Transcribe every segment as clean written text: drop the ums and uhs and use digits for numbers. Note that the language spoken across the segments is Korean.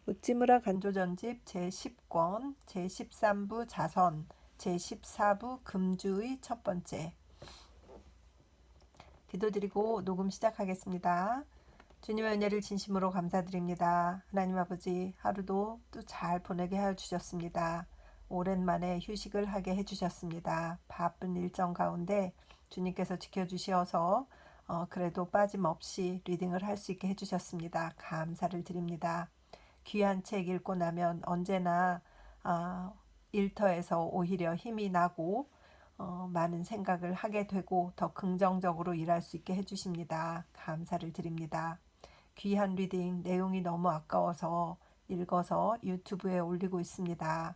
우찌무라 간조전집 제10권 제13부 자선 제14부 금주의 첫 번째. 기도드리고 녹음 시작하겠습니다. 주님의 은혜를 진심으로 감사드립니다. 하나님 아버지, 하루도 또 잘 보내게 하여 주셨습니다. 오랜만에 휴식을 하게 해주셨습니다. 바쁜 일정 가운데 주님께서 지켜주시어서 그래도 빠짐없이 리딩을 할 수 있게 해주셨습니다. 감사를 드립니다. 귀한 책 읽고 나면 언제나 일터에서 오히려 힘이 나고 많은 생각을 하게 되고 더 긍정적으로 일할 수 있게 해주십니다. 감사를 드립니다. 귀한 리딩 내용이 너무 아까워서 읽어서 유튜브에 올리고 있습니다.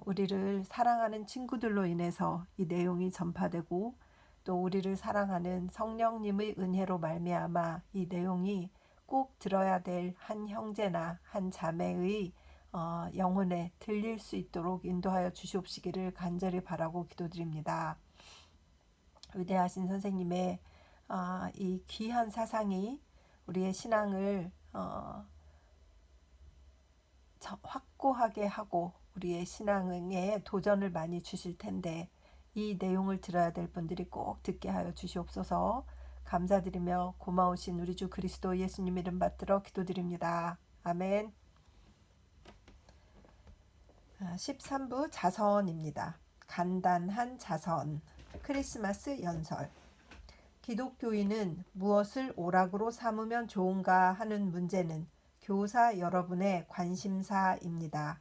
우리를 사랑하는 친구들로 인해서 이 내용이 전파되고 또 우리를 사랑하는 성령님의 은혜로 말미암아 이 내용이 꼭 들어야 될 한 형제나 한 자매의 영혼에 들릴 수 있도록 인도하여 주시옵시기를 간절히 바라고 기도드립니다. 위대하신 선생님의 이 귀한 사상이 우리의 신앙을 확고하게 하고 우리의 신앙에 도전을 많이 주실 텐데 이 내용을 들어야 될 분들이 꼭 듣게 하여 주시옵소서. 감사드리며 고마우신 우리 주 그리스도 예수님 이름 받들어 기도드립니다. 아멘. 13부 자선입니다. 간단한 자선. 크리스마스 연설. 기독교인은 무엇을 오락으로 삼으면 좋은가 하는 문제는 교사 여러분의 관심사입니다.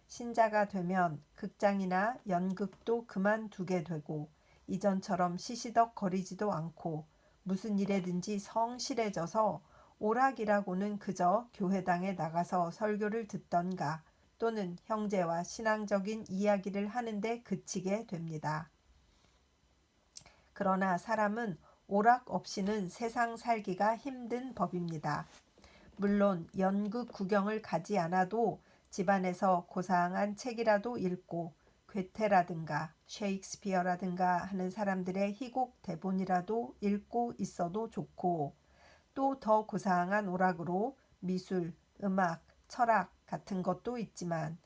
신자가 되면 극장이나 연극도 그만두게 되고 이전처럼 시시덕거리지도 않고 무슨 일에든지 성실해져서 오락이라고는 그저 교회당에 나가서 설교를 듣던가 또는 형제와 신앙적인 이야기를 하는데 그치게 됩니다. 그러나 사람은 오락 없이는 세상 살기가 힘든 법입니다. 물론 연극 구경을 가지 않아도 집안에서 고상한 책이라도 읽고 괴테라든가 셰익스피어라든가 하는 사람들의 희곡 대본이라도 읽고 있어도 좋고 또 더 고상한 오락으로 미술, 음악, 철학 같은 것도 있지만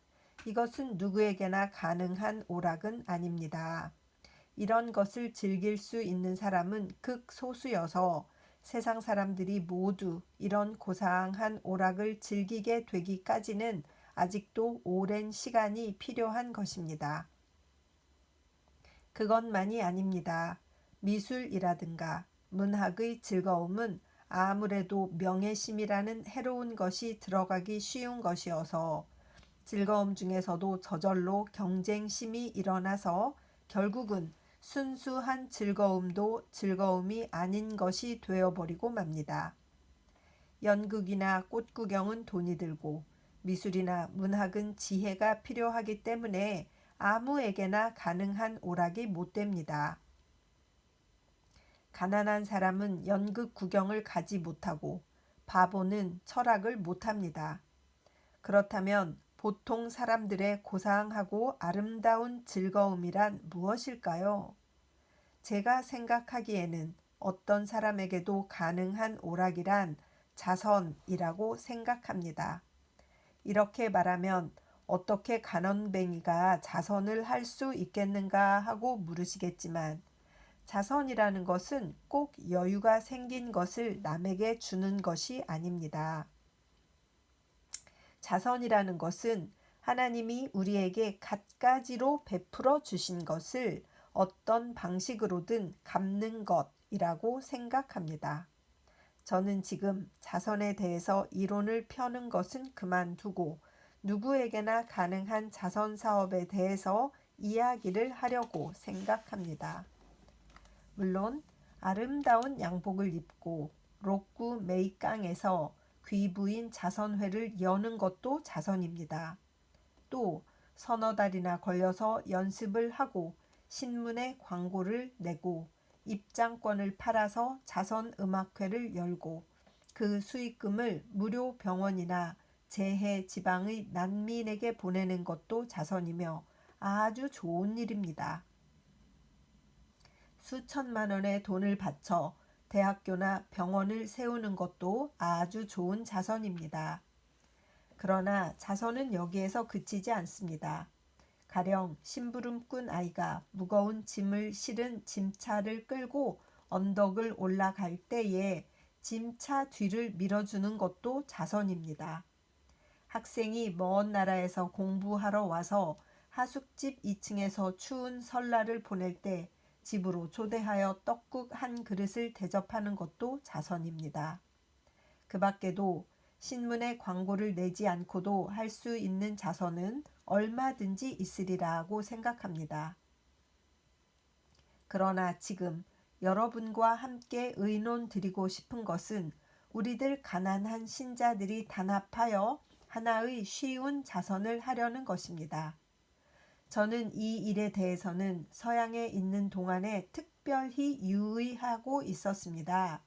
이것은 누구에게나 가능한 오락은 아닙니다. 이런 것을 즐길 수 있는 사람은 극소수여서 세상 사람들이 모두 이런 고상한 오락을 즐기게 되기까지는 아직도 오랜 시간이 필요한 것입니다. 그것만이 아닙니다. 미술이라든가 문학의 즐거움은 아무래도 명예심이라는 해로운 것이 들어가기 쉬운 것이어서 즐거움 중에서도 저절로 경쟁심이 일어나서 결국은 순수한 즐거움도 즐거움이 아닌 것이 되어버리고 맙니다. 연극이나 꽃구경은 돈이 들고 미술이나 문학은 지혜가 필요하기 때문에 아무에게나 가능한 오락이 못 됩니다. 가난한 사람은 연극 구경을 가지 못하고 바보는 철학을 못합니다. 그렇다면 보통 사람들의 고상하고 아름다운 즐거움이란 무엇일까요? 제가 생각하기에는 어떤 사람에게도 가능한 오락이란 자선이라고 생각합니다. 이렇게 말하면 어떻게 가난뱅이가 자선을 할 수 있겠는가 하고 물으시겠지만 자선이라는 것은 꼭 여유가 생긴 것을 남에게 주는 것이 아닙니다. 자선이라는 것은 하나님이 우리에게 갖가지로 베풀어 주신 것을 어떤 방식으로든 갚는 것이라고 생각합니다. 저는 지금 자선에 대해서 이론을 펴는 것은 그만두고 누구에게나 가능한 자선 사업에 대해서 이야기를 하려고 생각합니다. 물론 아름다운 양복을 입고 록구 메이깡에서 귀부인 자선회를 여는 것도 자선입니다. 또 서너 달이나 걸려서 연습을 하고 신문에 광고를 내고 입장권을 팔아서 자선음악회를 열고 그 수익금을 무료 병원이나 재해 지방의 난민에게 보내는 것도 자선이며 아주 좋은 일입니다. 수천만 원의 돈을 바쳐 대학교나 병원을 세우는 것도 아주 좋은 자선입니다. 그러나 자선은 여기에서 그치지 않습니다. 가령 심부름꾼 아이가 무거운 짐을 실은 짐차를 끌고 언덕을 올라갈 때에 짐차 뒤를 밀어주는 것도 자선입니다. 학생이 먼 나라에서 공부하러 와서 하숙집 2층에서 추운 설날을 보낼 때 집으로 초대하여 떡국 한 그릇을 대접하는 것도 자선입니다. 그 밖에도 신문에 광고를 내지 않고도 할 수 있는 자선은 얼마든지 있으리라고 생각합니다. 그러나 지금 여러분과 함께 의논 드리고 싶은 것은 우리들 가난한 신자들이 단합하여 하나의 쉬운 자선을 하려는 것입니다. 저는 이 일에 대해서는 서양에 있는 동안에 특별히 유의하고 있었습니다.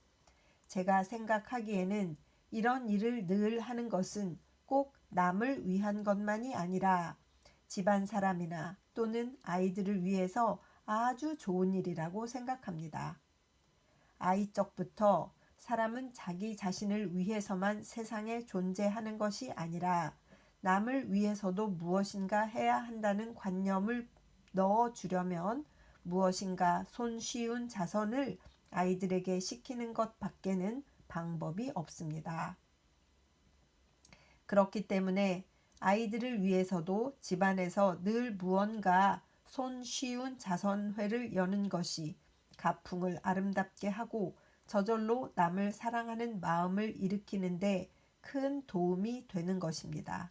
제가 생각하기에는 이런 일을 늘 하는 것은 꼭 남을 위한 것만이 아니라 집안 사람이나 또는 아이들을 위해서 아주 좋은 일이라고 생각합니다. 아이적부터 사람은 자기 자신을 위해서만 세상에 존재하는 것이 아니라 남을 위해서도 무엇인가 해야 한다는 관념을 넣어주려면 무엇인가 손쉬운 자선을 아이들에게 시키는 것 밖에는 방법이 없습니다. 그렇기 때문에 아이들을 위해서도 집안에서 늘 무언가 손쉬운 자선회를 여는 것이 가풍을 아름답게 하고 저절로 남을 사랑하는 마음을 일으키는데 큰 도움이 되는 것입니다.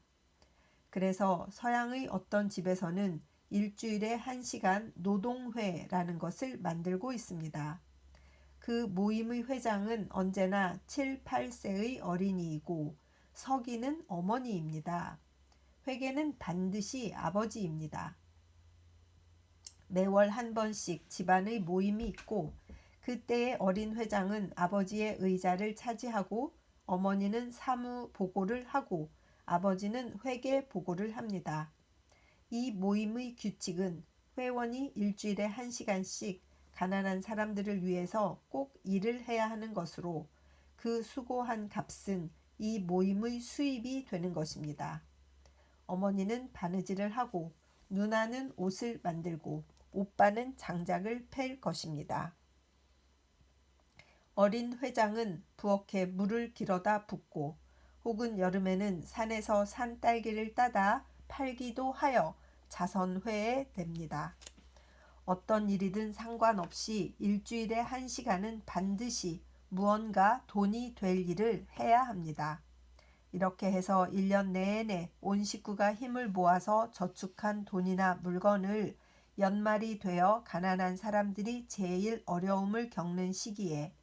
그래서 서양의 어떤 집에서는 일주일에 1시간 노동회라는 것을 만들고 있습니다. 그 모임의 회장은 언제나 7, 8세의 어린이이고 서기는 어머니입니다. 회계는 반드시 아버지입니다. 매월 한 번씩 집안의 모임이 있고 그때의 어린 회장은 아버지의 의자를 차지하고 어머니는 사무 보고를 하고 아버지는 회계 보고를 합니다. 이 모임의 규칙은 회원이 일주일에 1시간씩 가난한 사람들을 위해서 꼭 일을 해야 하는 것으로 그 수고한 값은 이 모임의 수입이 되는 것입니다. 어머니는 바느질을 하고 누나는 옷을 만들고 오빠는 장작을 팰 것입니다. 어린 회장은 부엌에 물을 길어다 붓고 혹은 여름에는 산에서 산딸기를 따다 팔기도 하여 자선회에 냅니다. 어떤 일이든 상관없이 일주일에 1시간은 반드시 무언가 돈이 될 일을 해야 합니다. 이렇게 해서 1년 내내 온 식구가 힘을 모아서 저축한 돈이나 물건을 연말이 되어 가난한 사람들이 제일 어려움을 겪는 시기에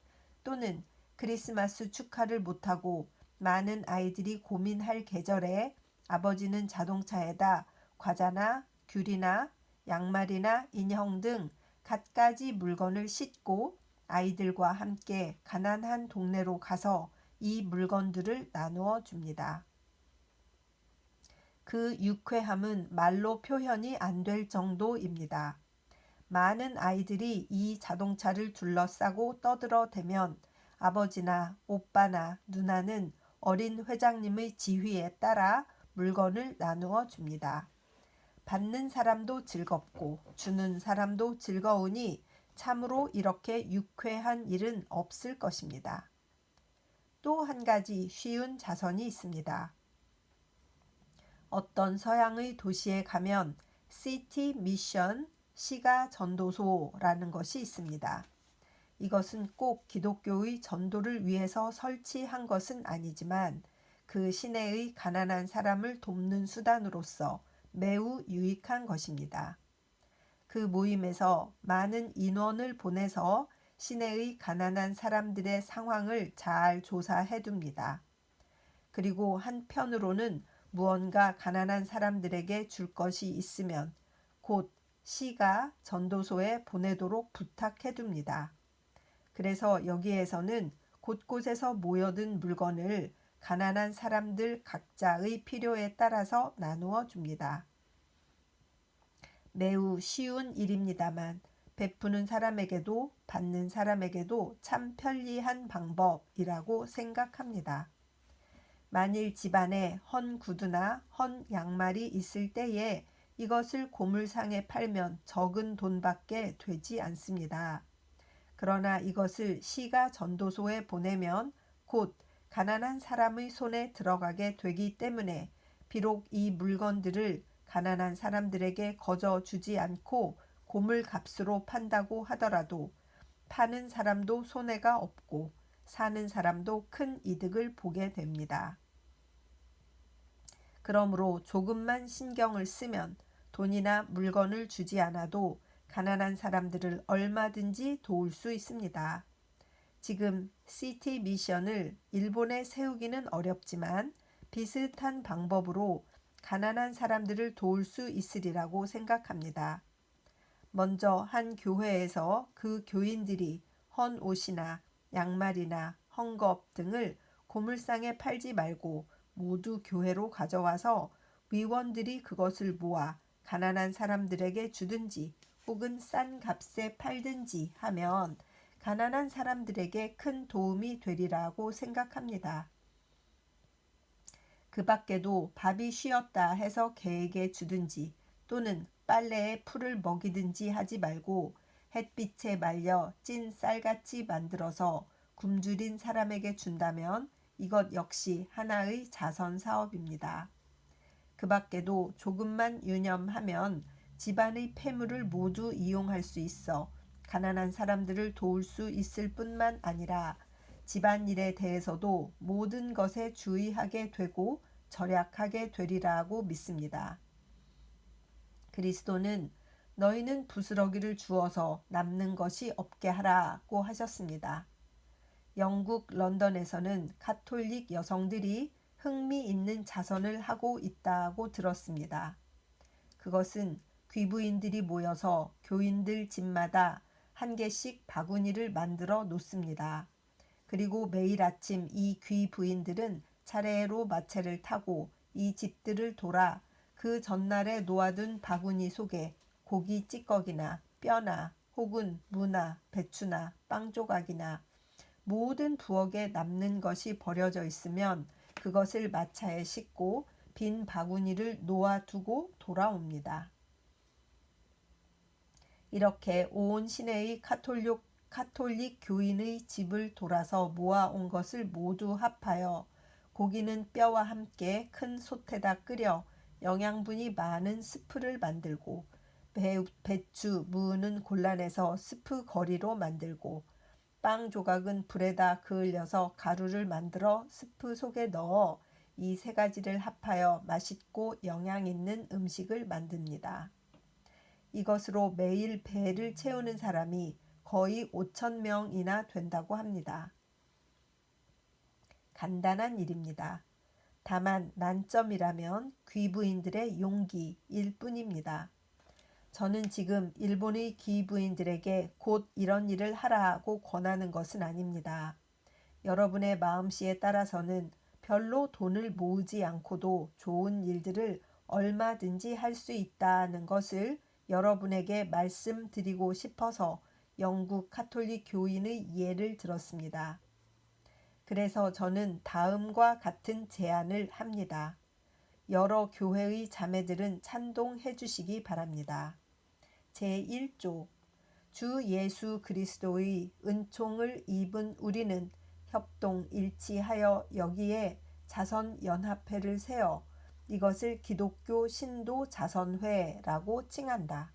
또는 크리스마스 축하를 못하고 많은 아이들이 고민할 계절에 아버지는 자동차에다 과자나 귤이나 양말이나 인형 등 갖가지 물건을 싣고 아이들과 함께 가난한 동네로 가서 이 물건들을 나누어 줍니다. 그 유쾌함은 말로 표현이 안 될 정도입니다. 많은 아이들이 이 자동차를 둘러싸고 떠들어대면 아버지나 오빠나 누나는 어린 회장님의 지휘에 따라 물건을 나누어 줍니다. 받는 사람도 즐겁고 주는 사람도 즐거우니 참으로 이렇게 유쾌한 일은 없을 것입니다. 또 한 가지 쉬운 자선이 있습니다. 어떤 서양의 도시에 가면 시티 미션 시가 전도소라는 것이 있습니다. 이것은 꼭 기독교의 전도를 위해서 설치한 것은 아니지만 그 시내의 가난한 사람을 돕는 수단으로서 매우 유익한 것입니다. 그 모임에서 많은 인원을 보내서 시내의 가난한 사람들의 상황을 잘 조사해 둡니다. 그리고 한편으로는 무언가 가난한 사람들에게 줄 것이 있으면 곧 시가 전도소에 보내도록 부탁해 둡니다. 그래서 여기에서는 곳곳에서 모여든 물건을 가난한 사람들 각자의 필요에 따라서 나누어 줍니다. 매우 쉬운 일입니다만 베푸는 사람에게도 받는 사람에게도 참 편리한 방법이라고 생각합니다. 만일 집안에 헌 구두나 헌 양말이 있을 때에 이것을 고물상에 팔면 적은 돈밖에 되지 않습니다. 그러나 이것을 시가 전도소에 보내면 곧 가난한 사람의 손에 들어가게 되기 때문에 비록 이 물건들을 가난한 사람들에게 거저 주지 않고 고물값으로 판다고 하더라도 파는 사람도 손해가 없고 사는 사람도 큰 이득을 보게 됩니다. 그러므로 조금만 신경을 쓰면 돈이나 물건을 주지 않아도 가난한 사람들을 얼마든지 도울 수 있습니다. 지금 시티 미션을 일본에 세우기는 어렵지만 비슷한 방법으로 가난한 사람들을 도울 수 있으리라고 생각합니다. 먼저 한 교회에서 그 교인들이 헌 옷이나 양말이나 헝겊 등을 고물상에 팔지 말고 모두 교회로 가져와서 위원들이 그것을 모아 가난한 사람들에게 주든지 혹은 싼 값에 팔든지 하면 가난한 사람들에게 큰 도움이 되리라고 생각합니다. 그 밖에도 밥이 쉬었다 해서 개에게 주든지 또는 빨래에 풀을 먹이든지 하지 말고 햇빛에 말려 찐 쌀같이 만들어서 굶주린 사람에게 준다면 이것 역시 하나의 자선 사업입니다. 그 밖에도 조금만 유념하면 집안의 폐물을 모두 이용할 수 있어 가난한 사람들을 도울 수 있을 뿐만 아니라 집안일에 대해서도 모든 것에 주의하게 되고 절약하게 되리라고 믿습니다. 그리스도는 너희는 부스러기를 주어서 남는 것이 없게 하라고 하셨습니다. 영국 런던에서는 가톨릭 여성들이 흥미있는 자선을 하고 있다고 들었습니다. 그것은 귀부인들이 모여서 교인들 집마다 한 개씩 바구니를 만들어 놓습니다. 그리고 매일 아침 이 귀부인들은 차례로 마차를 타고 이 집들을 돌아 그 전날에 놓아둔 바구니 속에 고기 찌꺼기나 뼈나 혹은 무나 배추나 빵 조각이나 모든 부엌에 남는 것이 버려져 있으면 그것을 마차에 싣고 빈 바구니를 놓아두고 돌아옵니다. 이렇게 온 시내의 카톨릭 교인의 집을 돌아서 모아온 것을 모두 합하여 고기는 뼈와 함께 큰 솥에다 끓여 영양분이 많은 스프를 만들고 배추, 무는 골라내서 스프 거리로 만들고 빵 조각은 불에다 그을려서 가루를 만들어 스프 속에 넣어 이 세 가지를 합하여 맛있고 영양 있는 음식을 만듭니다. 이것으로 매일 배를 채우는 사람이 거의 5,000명이나 된다고 합니다. 간단한 일입니다. 다만 난점이라면 귀부인들의 용기일 뿐입니다. 저는 지금 일본의 귀부인들에게 곧 이런 일을 하라고 권하는 것은 아닙니다. 여러분의 마음씨에 따라서는 별로 돈을 모으지 않고도 좋은 일들을 얼마든지 할 수 있다는 것을 여러분에게 말씀드리고 싶어서 영국 가톨릭 교인의 예를 들었습니다. 그래서 저는 다음과 같은 제안을 합니다. 여러 교회의 자매들은 찬동해 주시기 바랍니다. 제1조 주 예수 그리스도의 은총을 입은 우리는 협동일치하여 여기에 자선연합회를 세워 이것을 기독교 신도 자선회라고 칭한다.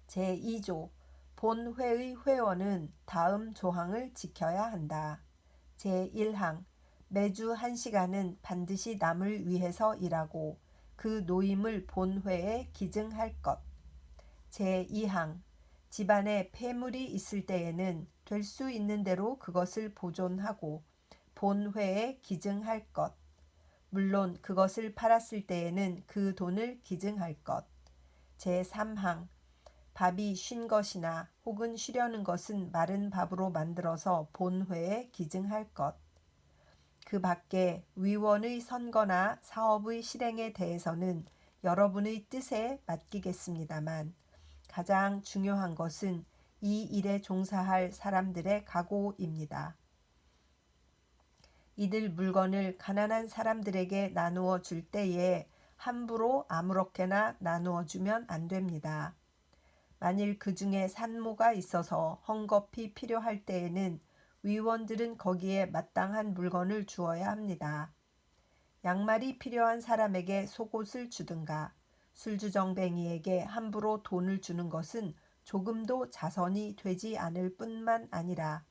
제2조 본회의 회원은 다음 조항을 지켜야 한다. 제1항 매주 1시간은 반드시 남을 위해서 일하고 그 노임을 본회에 기증할 것. 제2항 집안에 폐물이 있을 때에는 될 수 있는 대로 그것을 보존하고 본회에 기증할 것. 물론 그것을 팔았을 때에는 그 돈을 기증할 것. 제3항 밥이 쉰 것이나 혹은 쉬려는 것은 마른 밥으로 만들어서 본회에 기증할 것. 그 밖에 위원의 선거나 사업의 실행에 대해서는 여러분의 뜻에 맡기겠습니다만 가장 중요한 것은 이 일에 종사할 사람들의 각오입니다. 이들 물건을 가난한 사람들에게 나누어 줄 때에 함부로 아무렇게나 나누어 주면 안 됩니다. 만일 그 중에 산모가 있어서 헝겊이 필요할 때에는 위원들은 거기에 마땅한 물건을 주어야 합니다. 양말이 필요한 사람에게 속옷을 주든가 술주정뱅이에게 함부로 돈을 주는 것은 조금도 자선이 되지 않을 뿐만 아니라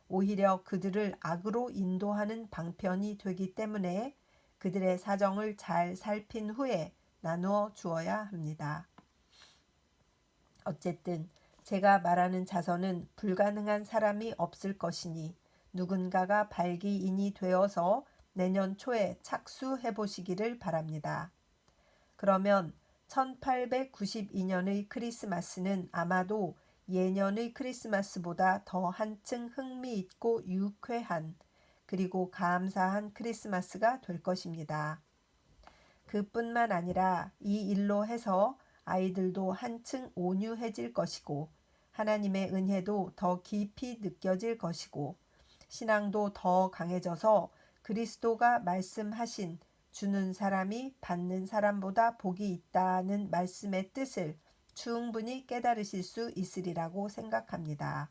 오히려 그들을 악으로 인도하는 방편이 되기 때문에 그들의 사정을 잘 살핀 후에 나누어 주어야 합니다. 어쨌든 제가 말하는 자선은 불가능한 사람이 없을 것이니 누군가가 발기인이 되어서 내년 초에 착수해 보시기를 바랍니다. 그러면 1892년의 크리스마스는 아마도 예년의 크리스마스보다 더 한층 흥미있고 유쾌한 그리고 감사한 크리스마스가 될 것입니다. 그뿐만 아니라 이 일로 해서 아이들도 한층 온유해질 것이고 하나님의 은혜도 더 깊이 느껴질 것이고 신앙도 더 강해져서 그리스도가 말씀하신 주는 사람이 받는 사람보다 복이 있다는 말씀의 뜻을 충분히 깨달으실 수 있으리라고 생각합니다.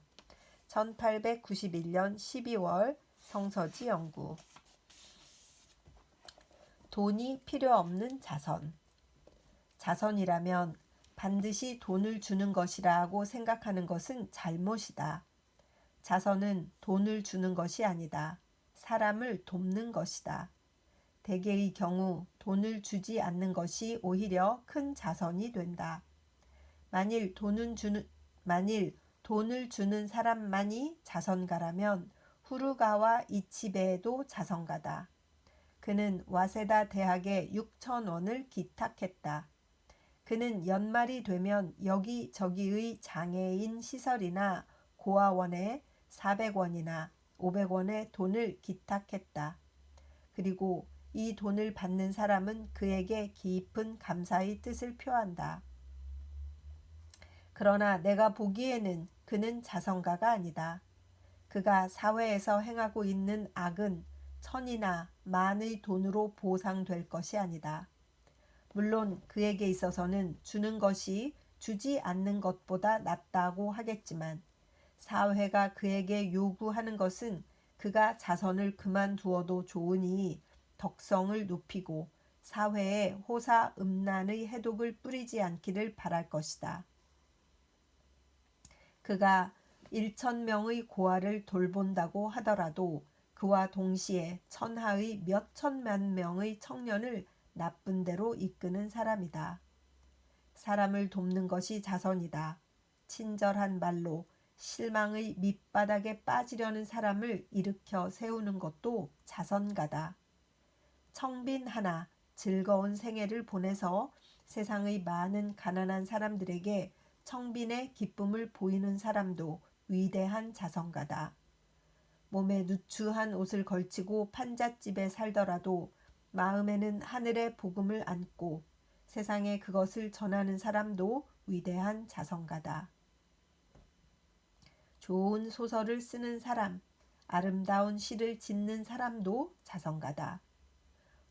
1891년 12월 성서지 연구. 돈이 필요 없는 자선. 자선이라면 반드시 돈을 주는 것이라고 생각하는 것은 잘못이다. 자선은 돈을 주는 것이 아니다. 사람을 돕는 것이다. 대개의 경우 돈을 주지 않는 것이 오히려 큰 자선이 된다. 만일 돈을 주는 사람만이 자선가라면 후르가와 이치베도 자선가다. 그는 와세다 대학에 6,000원을 기탁했다. 그는 연말이 되면 여기저기의 장애인 시설이나 고아원에 400원이나 500원의 돈을 기탁했다. 그리고 이 돈을 받는 사람은 그에게 깊은 감사의 뜻을 표한다. 그러나 내가 보기에는 그는 자선가가 아니다. 그가 사회에서 행하고 있는 악은 천이나 만의 돈으로 보상될 것이 아니다. 물론 그에게 있어서는 주는 것이 주지 않는 것보다 낫다고 하겠지만 사회가 그에게 요구하는 것은 그가 자선을 그만두어도 좋으니 덕성을 높이고 사회에 호사음란의 해독을 뿌리지 않기를 바랄 것이다. 그가 1,000명의 고아를 돌본다고 하더라도 그와 동시에 천하의 몇 천만 명의 청년을 나쁜 대로 이끄는 사람이다. 사람을 돕는 것이 자선이다. 친절한 말로 실망의 밑바닥에 빠지려는 사람을 일으켜 세우는 것도 자선가다. 청빈 하나 즐거운 생애를 보내서 세상의 많은 가난한 사람들에게 청빈의 기쁨을 보이는 사람도 위대한 자선가다. 몸에 누추한 옷을 걸치고 판잣집에 살더라도 마음에는 하늘의 복음을 안고 세상에 그것을 전하는 사람도 위대한 자선가다. 좋은 소설을 쓰는 사람, 아름다운 시를 짓는 사람도 자선가다.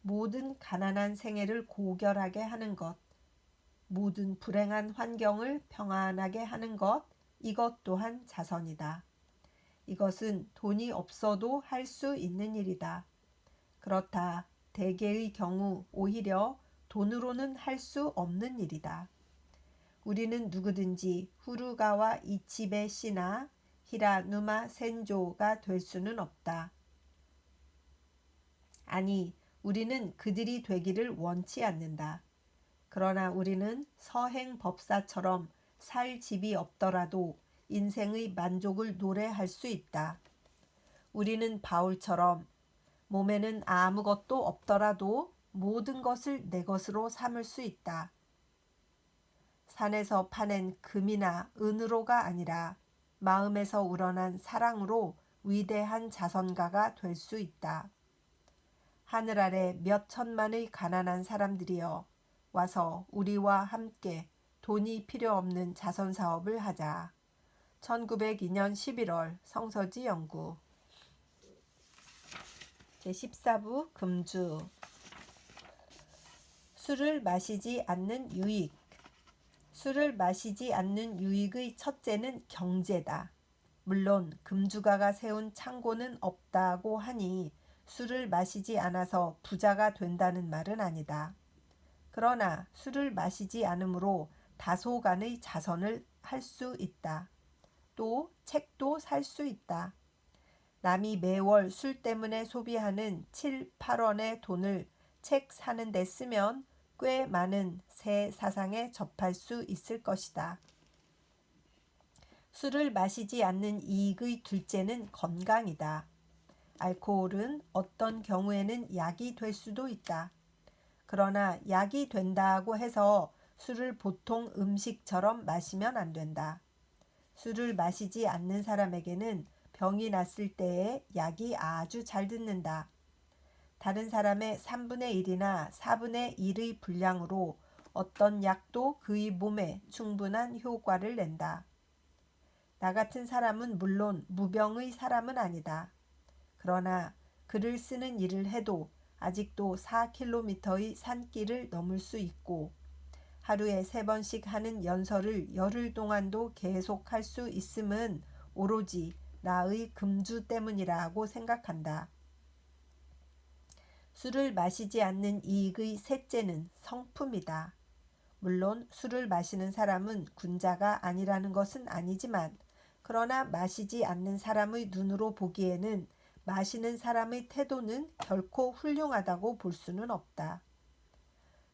모든 가난한 생애를 고결하게 하는 것, 모든 불행한 환경을 평안하게 하는 것, 이것 또한 자선이다. 이것은 돈이 없어도 할 수 있는 일이다. 그렇다. 대개의 경우 오히려 돈으로는 할 수 없는 일이다. 우리는 누구든지 후루가와 이치베 씨나 히라누마 센조가 될 수는 없다. 아니, 우리는 그들이 되기를 원치 않는다. 그러나 우리는 서행법사처럼 살 집이 없더라도 인생의 만족을 노래할 수 있다. 우리는 바울처럼 몸에는 아무것도 없더라도 모든 것을 내 것으로 삼을 수 있다. 산에서 파낸 금이나 은으로가 아니라 마음에서 우러난 사랑으로 위대한 자선가가 될 수 있다. 하늘 아래 몇 천만의 가난한 사람들이여 와서 우리와 함께 돈이 필요 없는 자선 사업을 하자. 1902년 11월 성서지 연구. 제14부 금주. 술을 마시지 않는 유익. 술을 마시지 않는 유익의 첫째는 경제다. 물론 금주가가 세운 창고는 없다고 하니 술을 마시지 않아서 부자가 된다는 말은 아니다. 그러나 술을 마시지 않으므로 다소간의 자선을 할 수 있다. 또 책도 살 수 있다. 남이 매월 술 때문에 소비하는 7, 8원의 돈을 책 사는 데 쓰면 꽤 많은 새 사상에 접할 수 있을 것이다. 술을 마시지 않는 이익의 둘째는 건강이다. 알코올은 어떤 경우에는 약이 될 수도 있다. 그러나 약이 된다고 해서 술을 보통 음식처럼 마시면 안 된다. 술을 마시지 않는 사람에게는 병이 났을 때에 약이 아주 잘 듣는다. 다른 사람의 3분의 1이나 4분의 1의 분량으로 어떤 약도 그의 몸에 충분한 효과를 낸다. 나 같은 사람은 물론 무병의 사람은 아니다. 그러나 글을 쓰는 일을 해도 아직도 4km의 산길을 넘을 수 있고 하루에 3번씩 하는 연설을 열흘 동안도 계속할 수 있음은 오로지 나의 금주 때문이라고 생각한다. 술을 마시지 않는 이익의 셋째는 성품이다. 물론 술을 마시는 사람은 군자가 아니라는 것은 아니지만 그러나 마시지 않는 사람의 눈으로 보기에는 마시는 사람의 태도는 결코 훌륭하다고 볼 수는 없다.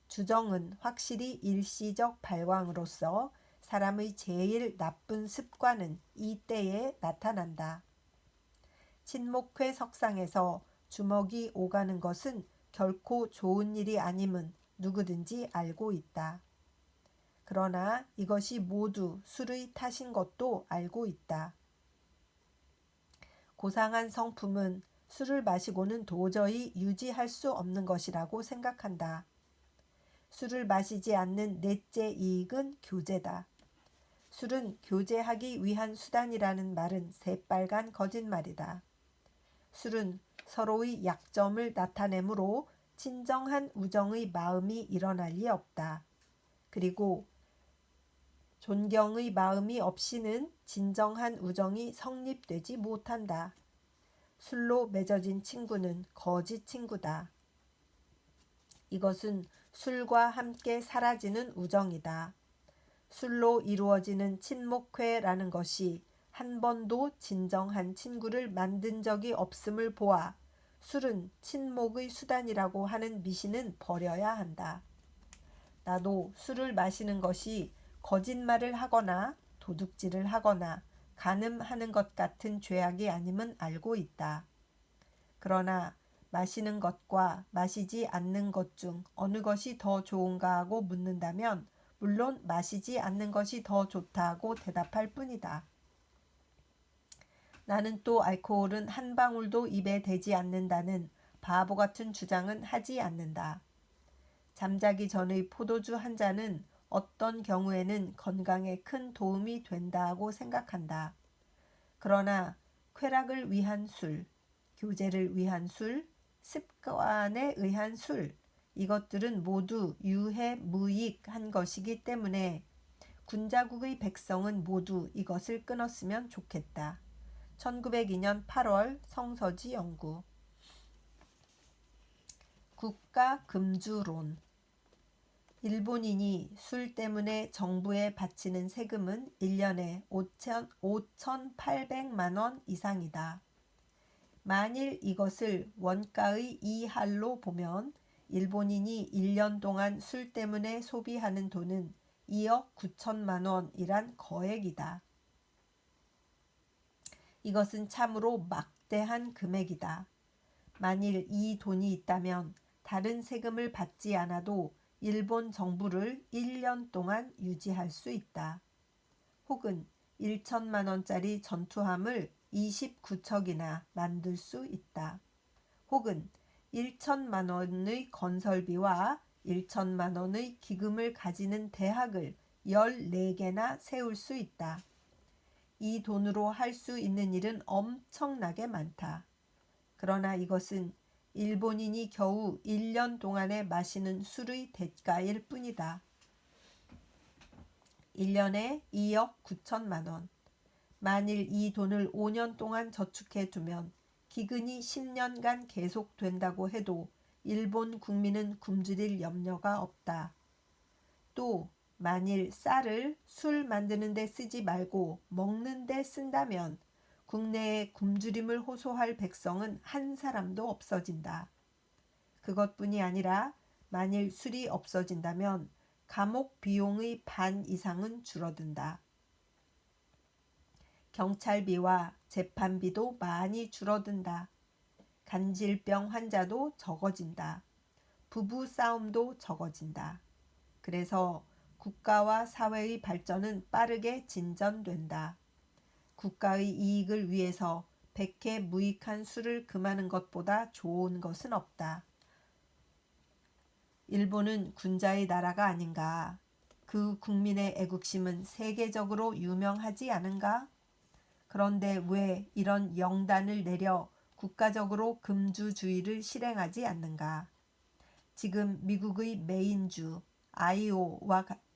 주정은 확실히 일시적 발광으로서 사람의 제일 나쁜 습관은 이 때에 나타난다. 친목회 석상에서 주먹이 오가는 것은 결코 좋은 일이 아님은 누구든지 알고 있다. 그러나 이것이 모두 술의 탓인 것도 알고 있다. 고상한 성품은 술을 마시고는 도저히 유지할 수 없는 것이라고 생각한다. 술을 마시지 않는 넷째 이익은 교제다. 술은 교제하기 위한 수단이라는 말은 새빨간 거짓말이다. 술은 서로의 약점을 나타내므로 진정한 우정의 마음이 일어날 리 없다. 그리고 존경의 마음이 없이는 진정한 우정이 성립되지 못한다. 술로 맺어진 친구는 거짓 친구다. 이것은 술과 함께 사라지는 우정이다. 술로 이루어지는 친목회라는 것이 한 번도 진정한 친구를 만든 적이 없음을 보아 술은 친목의 수단이라고 하는 미신은 버려야 한다. 나도 술을 마시는 것이 거짓말을 하거나 도둑질을 하거나 간음하는 것 같은 죄악이 아님은 알고 있다. 그러나 마시는 것과 마시지 않는 것 중 어느 것이 더 좋은가 하고 묻는다면 물론 마시지 않는 것이 더 좋다고 대답할 뿐이다. 나는 또 알코올은 한 방울도 입에 대지 않는다는 바보 같은 주장은 하지 않는다. 잠자기 전의 포도주 한 잔은 어떤 경우에는 건강에 큰 도움이 된다고 생각한다. 그러나 쾌락을 위한 술, 교제를 위한 술, 습관에 의한 술, 이것들은 모두 유해무익한 것이기 때문에 군자국의 백성은 모두 이것을 끊었으면 좋겠다. 1902년 8월 성서지 연구. 국가 금주론. 일본인이 술 때문에 정부에 바치는 세금은 1년에 5,800만 원 이상이다. 만일 이것을 원가의 2할로 보면 일본인이 1년 동안 술 때문에 소비하는 돈은 2억 9천만 원이란 거액이다. 이것은 참으로 막대한 금액이다. 만일 이 돈이 있다면 다른 세금을 받지 않아도 일본 정부를 1년 동안 유지할 수 있다. 혹은 1천만 원짜리 전투함을 29척이나 만들 수 있다. 혹은 1천만 원의 건설비와 1천만 원의 기금을 가지는 대학을 14개나 세울 수 있다. 이 돈으로 할 수 있는 일은 엄청나게 많다. 그러나 이것은 일본인이 겨우 1년 동안에 마시는 술의 대가일 뿐이다. 1년에 2억 9천만 원. 만일 이 돈을 5년 동안 저축해 두면 기근이 10년간 계속된다고 해도 일본 국민은 굶주릴 염려가 없다. 또 만일 쌀을 술 만드는 데 쓰지 말고 먹는 데 쓴다면 국내에 굶주림을 호소할 백성은 한 사람도 없어진다. 그것뿐이 아니라 만일 술이 없어진다면 감옥 비용의 반 이상은 줄어든다. 경찰비와 재판비도 많이 줄어든다. 간질병 환자도 적어진다. 부부 싸움도 적어진다. 그래서 국가와 사회의 발전은 빠르게 진전된다. 국가의 이익을 위해서 백해 무익한 술을 금하는 것보다 좋은 것은 없다. 일본은 군자의 나라가 아닌가? 그 국민의 애국심은 세계적으로 유명하지 않은가? 그런데 왜 이런 영단을 내려 국가적으로 금주주의를 실행하지 않는가? 지금 미국의 메인주,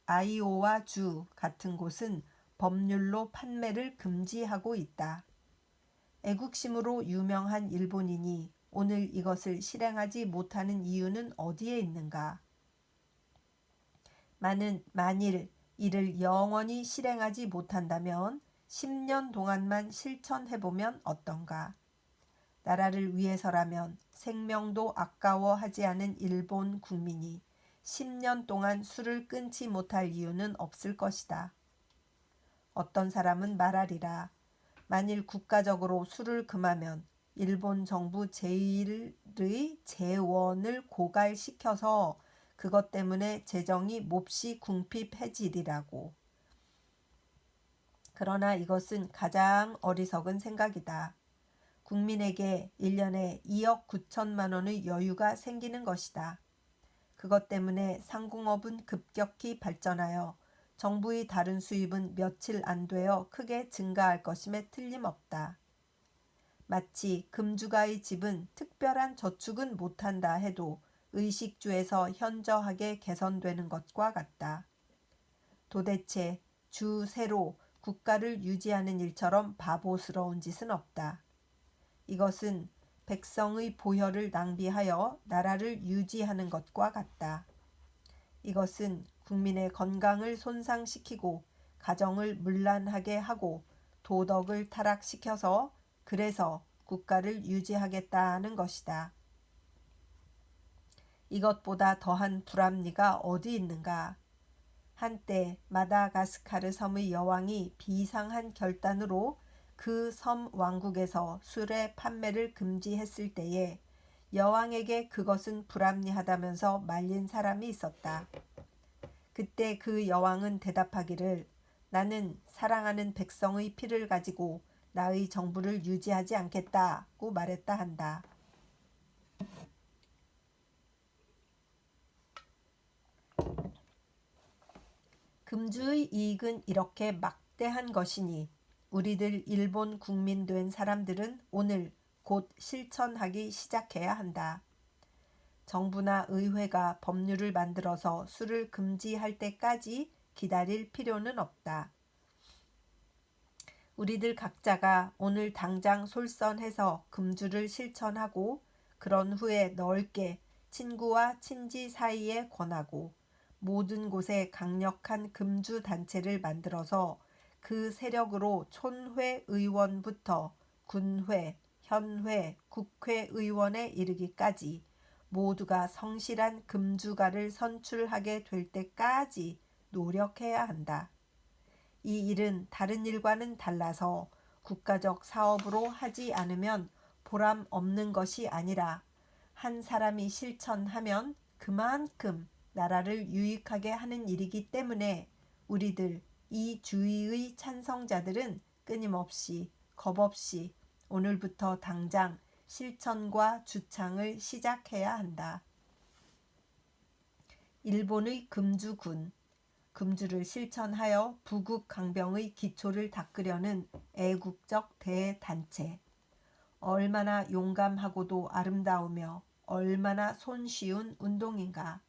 아이오와 주 같은 곳은 법률로 판매를 금지하고 있다. 애국심으로 유명한 일본인이 오늘 이것을 실행하지 못하는 이유는 어디에 있는가? 만일 이를 영원히 실행하지 못한다면 10년 동안만 실천해보면 어떤가? 나라를 위해서라면 생명도 아까워하지 않은 일본 국민이 10년 동안 술을 끊지 못할 이유는 없을 것이다. 어떤 사람은 말하리라. 만일 국가적으로 술을 금하면 일본 정부 제1의 재원을 고갈시켜서 그것 때문에 재정이 몹시 궁핍해지리라고. 그러나 이것은 가장 어리석은 생각이다. 국민에게 1년에 2억 9천만 원의 여유가 생기는 것이다. 그것 때문에 상공업은 급격히 발전하여 정부의 다른 수입은 며칠 안 되어 크게 증가할 것임에 틀림없다. 마치 금주가의 집은 특별한 저축은 못한다 해도 의식주에서 현저하게 개선되는 것과 같다. 도대체 주세로 국가를 유지하는 일처럼 바보스러운 짓은 없다. 이것은 백성의 보혈을 낭비하여 나라를 유지하는 것과 같다. 이것은 국민의 건강을 손상시키고 가정을 문란하게 하고 도덕을 타락시켜서 그래서 국가를 유지하겠다는 것이다. 이것보다 더한 불합리가 어디 있는가? 한때 마다가스카르 섬의 여왕이 비상한 결단으로 그 섬 왕국에서 술의 판매를 금지했을 때에 여왕에게 그것은 불합리하다면서 말린 사람이 있었다. 그때 그 여왕은 대답하기를 나는 사랑하는 백성의 피를 가지고 나의 정부를 유지하지 않겠다고 말했다 한다. 금주의 이익은 이렇게 막대한 것이니 우리들 일본 국민 된 사람들은 오늘 곧 실천하기 시작해야 한다. 정부나 의회가 법률을 만들어서 술을 금지할 때까지 기다릴 필요는 없다. 우리들 각자가 오늘 당장 솔선해서 금주를 실천하고 그런 후에 넓게 친구와 친지 사이에 권하고 모든 곳에 강력한 금주 단체를 만들어서 그 세력으로 촌회 의원부터 군회, 현회, 국회의원에 이르기까지 모두가 성실한 금주가를 선출하게 될 때까지 노력해야 한다. 이 일은 다른 일과는 달라서 국가적 사업으로 하지 않으면 보람 없는 것이 아니라 한 사람이 실천하면 그만큼 나라를 유익하게 하는 일이기 때문에 우리들 이 주의의 찬성자들은 끊임없이 겁없이 오늘부터 당장 실천과 주창을 시작해야 한다. 일본의 금주군, 금주를 실천하여 부국 강병의 기초를 닦으려는 애국적 대단체. 얼마나 용감하고도 아름다우며 얼마나 손쉬운 운동인가.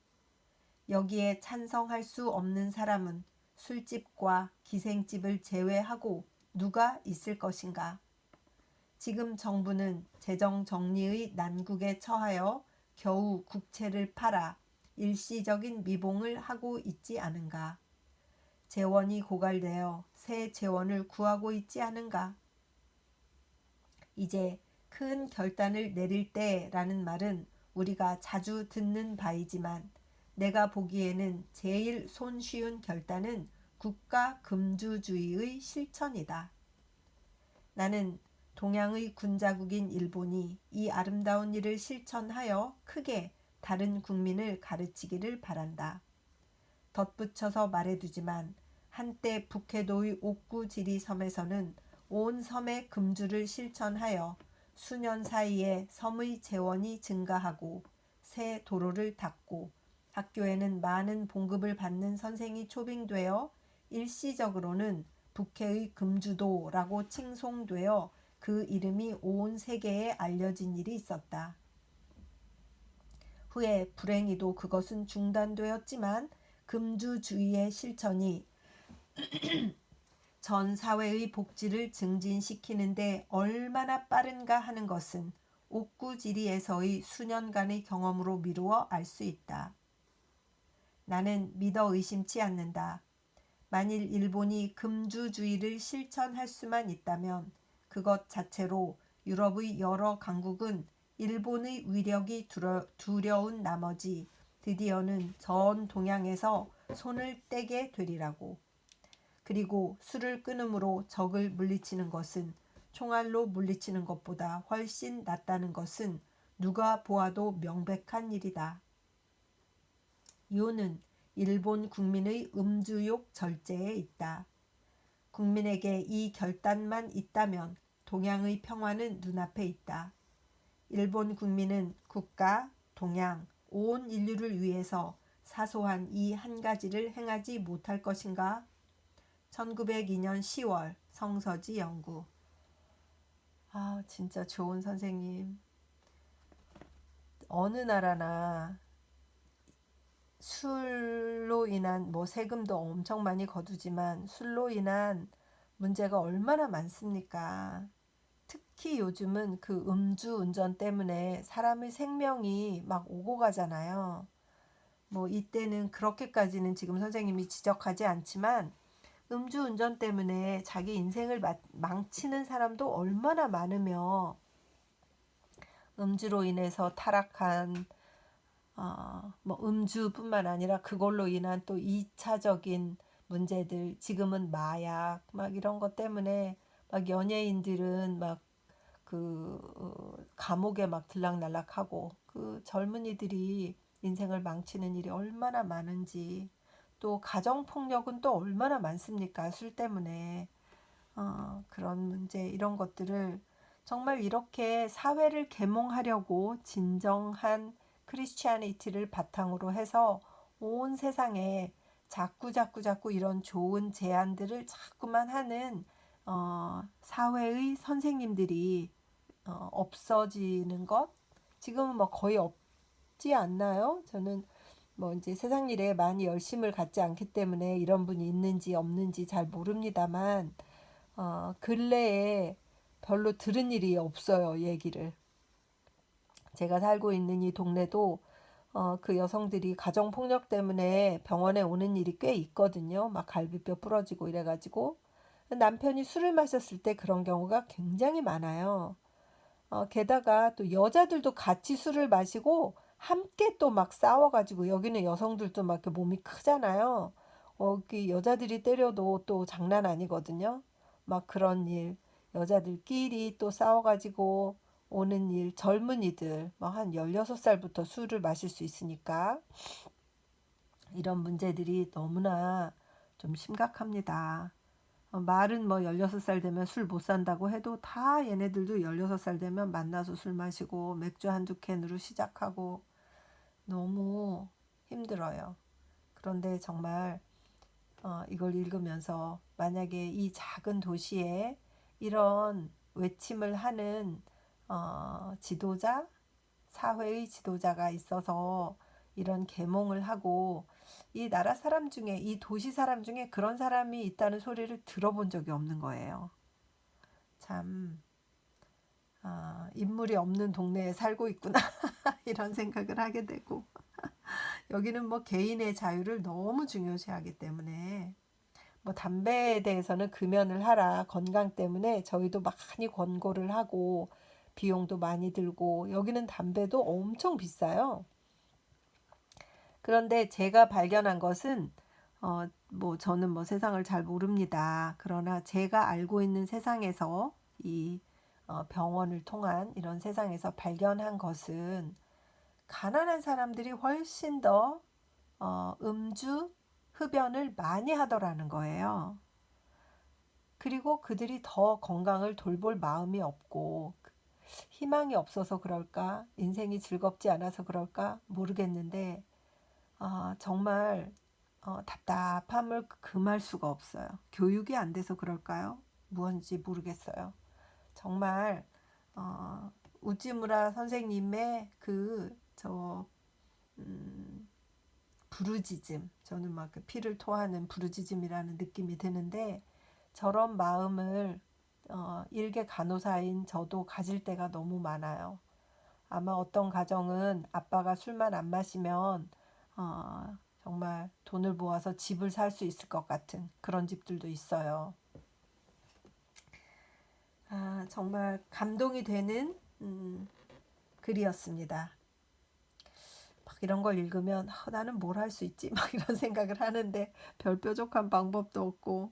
여기에 찬성할 수 없는 사람은 술집과 기생집을 제외하고 누가 있을 것인가. 지금 정부는 재정 정리의 난국에 처하여 겨우 국채를 팔아 일시적인 미봉을 하고 있지 않은가. 재원이 고갈되어 새 재원을 구하고 있지 않은가. 이제 큰 결단을 내릴 때라는 말은 우리가 자주 듣는 바이지만 내가 보기에는 제일 손쉬운 결단은 국가 금주주의의 실천이다. 나는 동양의 군자국인 일본이 이 아름다운 일을 실천하여 크게 다른 국민을 가르치기를 바란다. 덧붙여서 말해두지만 한때 북해도의 옥구지리 섬에서는 온 섬의 금주를 실천하여 수년 사이에 섬의 재원이 증가하고 새 도로를 닦고 학교에는 많은 봉급을 받는 선생이 초빙되어 일시적으로는 북해의 금주도라고 칭송되어 그 이름이 온 세계에 알려진 일이 있었다. 후에 불행히도 그것은 중단되었지만 금주주의의 실천이 전 사회의 복지를 증진시키는데 얼마나 빠른가 하는 것은 옥구지리에서의 수년간의 경험으로 미루어 알 수 있다. 나는 믿어 의심치 않는다. 만일 일본이 금주주의를 실천할 수만 있다면 그것 자체로 유럽의 여러 강국은 일본의 위력이 두려운 나머지 드디어는 전 동양에서 손을 떼게 되리라고. 그리고 술을 끊음으로 적을 물리치는 것은 총알로 물리치는 것보다 훨씬 낫다는 것은 누가 보아도 명백한 일이다. 이유는 일본 국민의 음주욕 절제에 있다. 국민에게 이 결단만 있다면 동양의 평화는 눈앞에 있다. 일본 국민은 국가, 동양, 온 인류를 위해서 사소한 이 한 가지를 행하지 못할 것인가? 1902년 10월 성서지 연구. 진짜 좋은 선생님. 어느 나라나 술로 인한 세금도 엄청 많이 거두지만 술로 인한 문제가 얼마나 많습니까? 특히 요즘은 그 음주 운전 때문에 사람의 생명이 막 오고 가잖아요. 이때는 그렇게까지는 지금 선생님이 지적하지 않지만 음주운전 때문에 자기 인생을 망치는 사람도 얼마나 많으며 음주로 인해서 타락한 음주뿐만 아니라 그걸로 인한 또 2차적인 문제들, 지금은 마약 이런 것 때문에 연예인들은 감옥에 들락날락하고 그 젊은이들이 인생을 망치는 일이 얼마나 많은지, 또 가정폭력은 또 얼마나 많습니까? 술 때문에. 그런 문제, 이런 것들을 정말 이렇게 사회를 계몽하려고 진정한 크리스티아니티를 바탕으로 해서 온 세상에 자꾸 이런 좋은 제안들을 자꾸만 하는 사회의 선생님들이 없어지는 것, 지금은 거의 없지 않나요? 저는 이제 세상 일에 많이 열심을 갖지 않기 때문에 이런 분이 있는지 없는지 잘 모릅니다만 근래에 별로 들은 일이 없어요, 얘기를. 제가 살고 있는 이 동네도 그 여성들이 가정폭력 때문에 병원에 오는 일이 꽤 있거든요. 갈비뼈 부러지고 이래가지고 남편이 술을 마셨을 때 그런 경우가 굉장히 많아요. 게다가 또 여자들도 같이 술을 마시고 함께 또 싸워가지고, 여기는 여성들도 이렇게 몸이 크잖아요. 그 여자들이 때려도 또 장난 아니거든요. 그런 일, 여자들끼리 또 싸워가지고 오는 일, 젊은이들 한 16살부터 술을 마실 수 있으니까 이런 문제들이 너무나 좀 심각합니다. 말은 16살 되면 술 못 산다고 해도 다 얘네들도 16살 되면 만나서 술 마시고 맥주 한두 캔으로 시작하고 너무 힘들어요. 그런데 정말 이걸 읽으면서 만약에 이 작은 도시에 이런 외침을 하는 지도자, 사회의 지도자가 있어서 이런 계몽을 하고 이 나라 사람 중에 이 도시 사람 중에 그런 사람이 있다는 소리를 들어본 적이 없는 거예요. 참 인물이 없는 동네에 살고 있구나 이런 생각을 하게 되고 여기는 뭐 개인의 자유를 너무 중요시하기 때문에 뭐 담배에 대해서는 금연을 하라 건강 때문에 저희도 많이 권고를 하고 비용도 많이 들고 여기는 담배도 엄청 비싸요. 그런데 제가 발견한 것은 뭐 저는 뭐 세상을 잘 모릅니다. 그러나 제가 알고 있는 세상에서 이 병원을 통한 이런 세상에서 발견한 것은 가난한 사람들이 훨씬 더 음주, 흡연을 많이 하더라는 거예요. 그리고 그들이 더 건강을 돌볼 마음이 없고 희망이 없어서 그럴까? 인생이 즐겁지 않아서 그럴까? 모르겠는데 정말 답답함을 금할 수가 없어요. 교육이 안 돼서 그럴까요? 무언지 모르겠어요. 정말 우찌무라 선생님의 부르짖음, 저는 막 그 피를 토하는 부르짖음이라는 느낌이 드는데 저런 마음을 일개 간호사인 저도 가질 때가 너무 많아요. 아마 어떤 가정은 아빠가 술만 안 마시면 정말 돈을 모아서 집을 살 수 있을 것 같은 그런 집들도 있어요. 정말 감동이 되는 글이었습니다. 막 이런 걸 읽으면 나는 뭘 할 수 있지? 막 이런 생각을 하는데 별 뾰족한 방법도 없고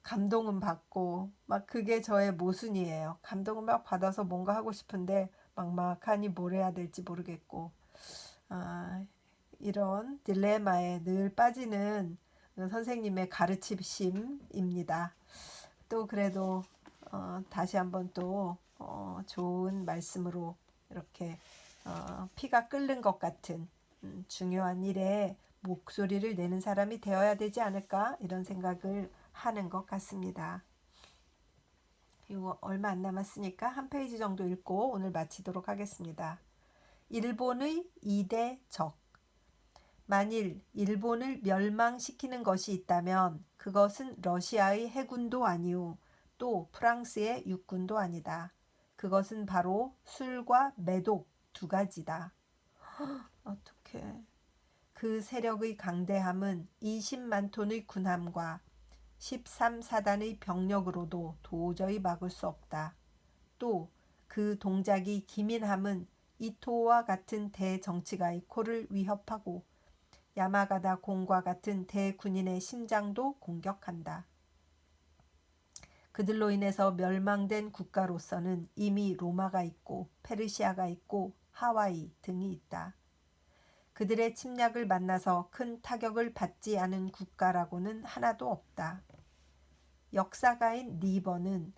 감동은 받고 막 그게 저의 모순이에요. 감동을 막 받아서 뭔가 하고 싶은데 막막하니 뭘 해야 될지 모르겠고 아, 이런 딜레마에 늘 빠지는 선생님의 가르침입니다. 또 그래도 다시 한번 또 좋은 말씀으로 이렇게 피가 끓는 것 같은 중요한 일에 목소리를 내는 사람이 되어야 되지 않을까 이런 생각을 하는 것 같습니다. 이거 얼마 안 남았으니까 한 페이지 정도 읽고 오늘 마치도록 하겠습니다. 일본의 2대 적. 만일 일본을 멸망시키는 것이 있다면 그것은 러시아의 해군도 아니오 또 프랑스의 육군도 아니다. 그것은 바로 술과 매독 두 가지다. 어떡해. 그 세력의 강대함은 20만 톤의 군함과 13사단의 병력으로도 도저히 막을 수 없다. 또 그 동작이 기민함은 이토와 같은 대정치가의 코를 위협하고 야마가다 공과 같은 대군인의 심장도 공격한다. 그들로 인해서 멸망된 국가로서는 이미 로마가 있고 페르시아가 있고 하와이 등이 있다. 그들의 침략을 만나서 큰 타격을 받지 않은 국가라고는 하나도 없다. 역사가인 리버는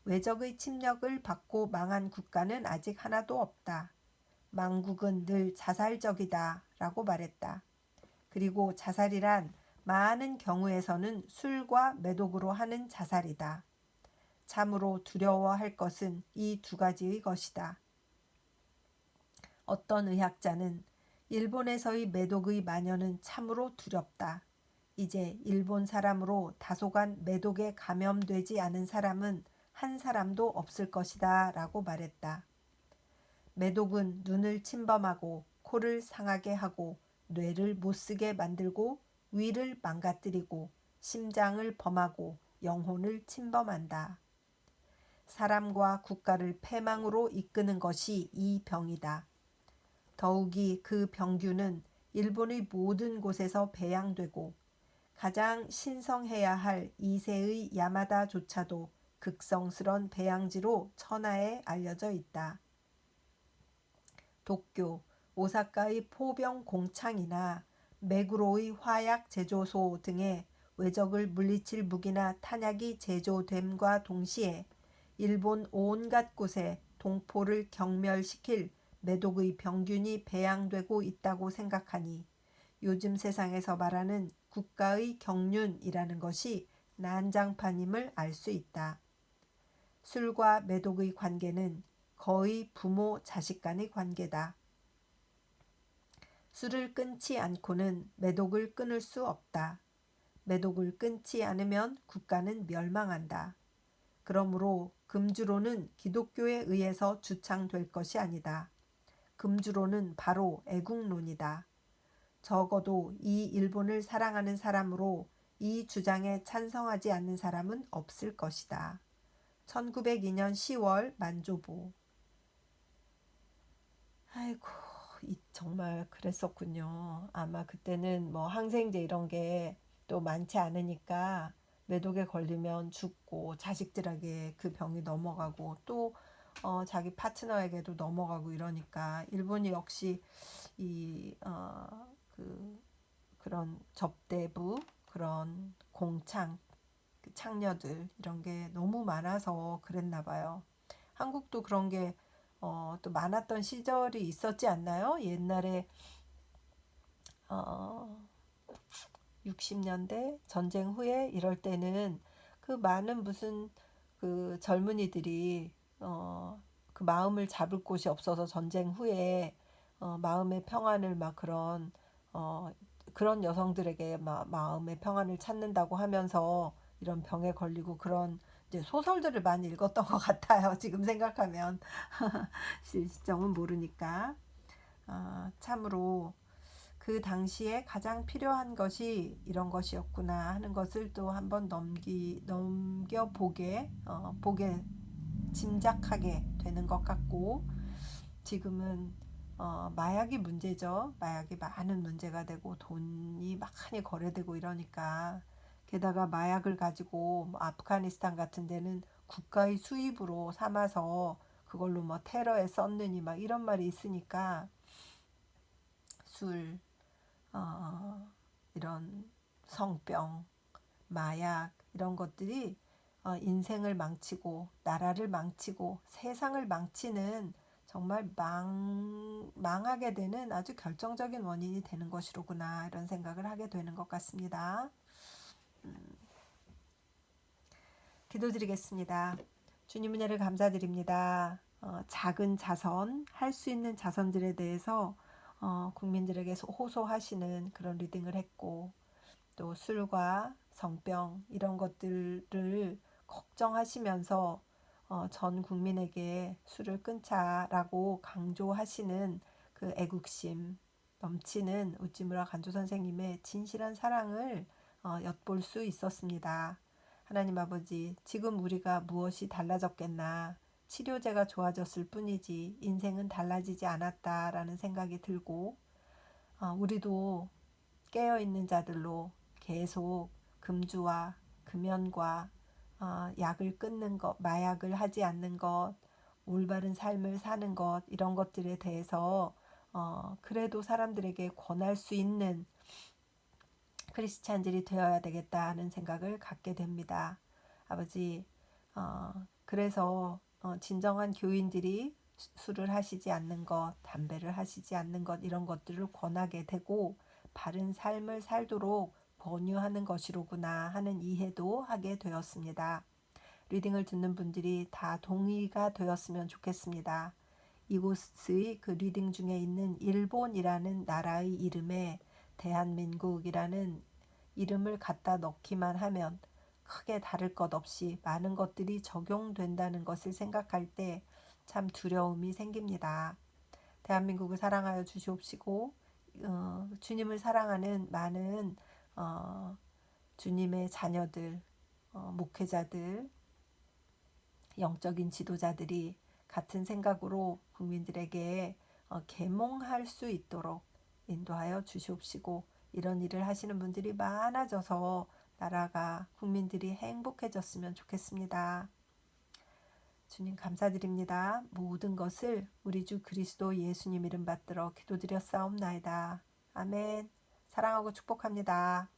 외적의 침략을 받고 망한 국가는 아직 하나도 없다. 망국은 늘 자살적이다 라고 말했다. 그리고 자살이란 많은 경우에서는 술과 매독으로 하는 자살이다. 참으로 두려워할 것은 이 두 가지의 것이다. 어떤 의학자는 일본에서의 매독의 만연은 참으로 두렵다. 이제 일본 사람으로 다소간 매독에 감염되지 않은 사람은 한 사람도 없을 것이다 라고 말했다. 매독은 눈을 침범하고 코를 상하게 하고 뇌를 못쓰게 만들고 위를 망가뜨리고 심장을 범하고 영혼을 침범한다. 사람과 국가를 패망으로 이끄는 것이 이 병이다. 더욱이 그 병균은 일본의 모든 곳에서 배양되고 가장 신성해야 할 2세의 야마다조차도 극성스런 배양지로 천하에 알려져 있다. 도쿄, 오사카의 포병 공창이나 메구로의 화약 제조소 등의 외적을 물리칠 무기나 탄약이 제조됨과 동시에 일본 온갖 곳에 동포를 경멸시킬 매독의 병균이 배양되고 있다고 생각하니 요즘 세상에서 말하는 국가의 경륜이라는 것이 난장판임을 알 수 있다. 술과 매독의 관계는 거의 부모 자식 간의 관계다. 술을 끊지 않고는 매독을 끊을 수 없다. 매독을 끊지 않으면 국가는 멸망한다. 그러므로 금주로는 기독교에 의해서 주창될 것이 아니다. 금주로는 바로 애국론이다. 적어도 이 일본을 사랑하는 사람으로 이 주장에 찬성하지 않는 사람은 없을 것이다. 1902년 10월 만조보. 아이고, 정말 그랬었군요. 아마 그때는 뭐 항생제 이런 게 또 많지 않으니까 매독에 걸리면 죽고 자식들에게 그 병이 넘어가고 또 자기 파트너에게도 넘어가고 이러니까 일본이 역시 그런 접대부 그런 공창 그 창녀들 이런 게 너무 많아서 그랬나 봐요. 한국도 그런 게 또 많았던 시절이 있었지 않나요? 옛날에 60년대 전쟁 후에 이럴 때는 그 많은 무슨 그 젊은이들이 그 마음을 잡을 곳이 없어서 전쟁 후에 마음의 평안을 막 그런 여성들에게 마음의 평안을 찾는다고 하면서 이런 병에 걸리고 그런 이제 소설들을 많이 읽었던 것 같아요. 지금 생각하면 실정은 모르니까 참으로 그 당시에 가장 필요한 것이 이런 것이었구나 하는 것을 또 한번 넘겨보게 보게 짐작하게 되는 것 같고 지금은 마약이 문제죠. 마약이 많은 문제가 되고 돈이 많이 거래되고 이러니까 게다가 마약을 가지고 뭐 아프가니스탄 같은 데는 국가의 수입으로 삼아서 그걸로 뭐 테러에 썼느니 막 이런 말이 있으니까 술, 이런 성병, 마약 이런 것들이 인생을 망치고 나라를 망치고 세상을 망치는 정말 망하게 되는 아주 결정적인 원인이 되는 것이로구나 이런 생각을 하게 되는 것 같습니다. 기도드리겠습니다. 주님 은혜를 감사드립니다. 작은 자선, 할 수 있는 자선들에 대해서 국민들에게 호소하시는 그런 리딩을 했고 또 술과 성병 이런 것들을 걱정하시면서 전 국민에게 술을 끊자라고 강조하시는 그 애국심 넘치는 우찌무라 간조 선생님의 진실한 사랑을 엿볼 수 있었습니다. 하나님 아버지, 지금 우리가 무엇이 달라졌겠나? 치료제가 좋아졌을 뿐이지 인생은 달라지지 않았다라는 생각이 들고 우리도 깨어있는 자들로 계속 금주와 금연과 약을 끊는 것, 마약을 하지 않는 것, 올바른 삶을 사는 것 이런 것들에 대해서 그래도 사람들에게 권할 수 있는 크리스찬들이 되어야 되겠다 하는 생각을 갖게 됩니다. 아버지, 그래서 진정한 교인들이 술을 하시지 않는 것, 담배를 하시지 않는 것 이런 것들을 권하게 되고 바른 삶을 살도록 권유하는 것이로구나 하는 이해도 하게 되었습니다. 리딩을 듣는 분들이 다 동의가 되었으면 좋겠습니다. 이곳의 그 리딩 중에 있는 일본이라는 나라의 이름에 대한민국이라는 이름을 갖다 넣기만 하면 크게 다를 것 없이 많은 것들이 적용된다는 것을 생각할 때 참 두려움이 생깁니다. 대한민국을 사랑하여 주시옵시고 주님을 사랑하는 많은 주님의 자녀들, 목회자들, 영적인 지도자들이 같은 생각으로 국민들에게 계몽할 수 있도록 인도하여 주시옵시고 이런 일을 하시는 분들이 많아져서 나라가 국민들이 행복해졌으면 좋겠습니다. 주님 감사드립니다. 모든 것을 우리 주 그리스도 예수님 이름 받들어 기도드렸사옵나이다. 아멘. 사랑하고 축복합니다.